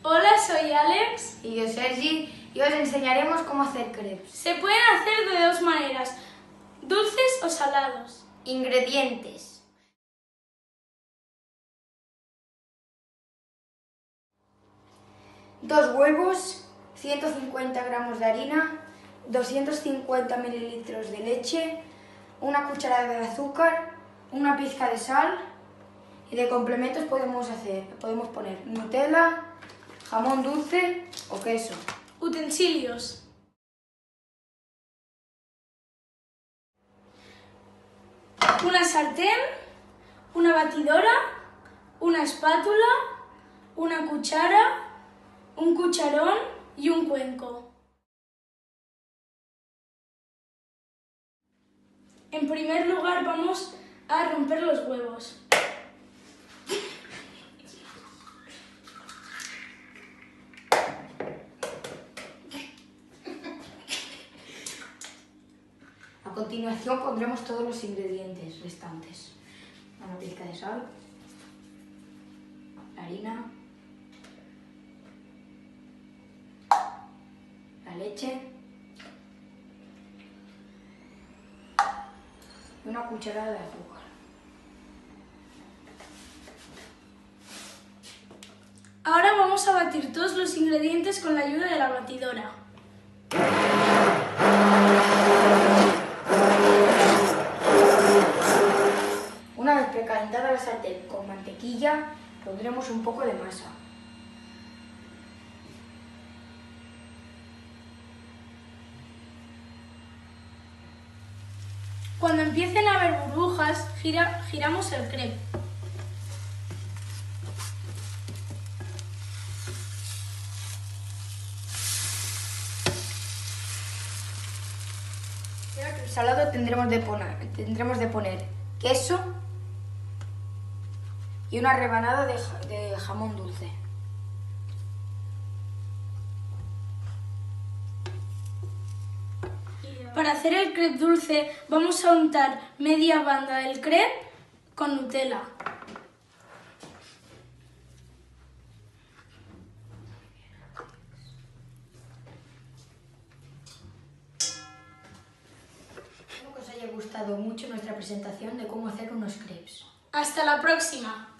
Hola, soy Alex. Y yo, Sergi, y os enseñaremos cómo hacer crepes. Se pueden hacer de dos maneras, dulces o salados. Ingredientes: 2 huevos, 150 gramos de harina, 250 mililitros de leche, una cucharada de azúcar, una pizca de sal, y de complementos podemos poner Nutella, jamón dulce o queso. Utensilios: una sartén, una batidora, una espátula, una cuchara, un cucharón y un cuenco. En primer lugar vamos a romper los huevos. A continuación pondremos todos los ingredientes restantes. Una pizca de sal, la harina, la leche y una cucharada de azúcar. Ahora vamos a batir todos los ingredientes con la ayuda de la batidora. Una vez precalentada la sartén con mantequilla, pondremos un poco de masa. Cuando empiecen a haber burbujas, giramos el crepe. Para el salado tendremos de poner queso y una rebanada de jamón dulce. Para hacer el crepe dulce vamos a untar media banda del crepe con Nutella. Espero que os haya gustado mucho nuestra presentación de cómo hacer unos crepes. ¡Hasta la próxima!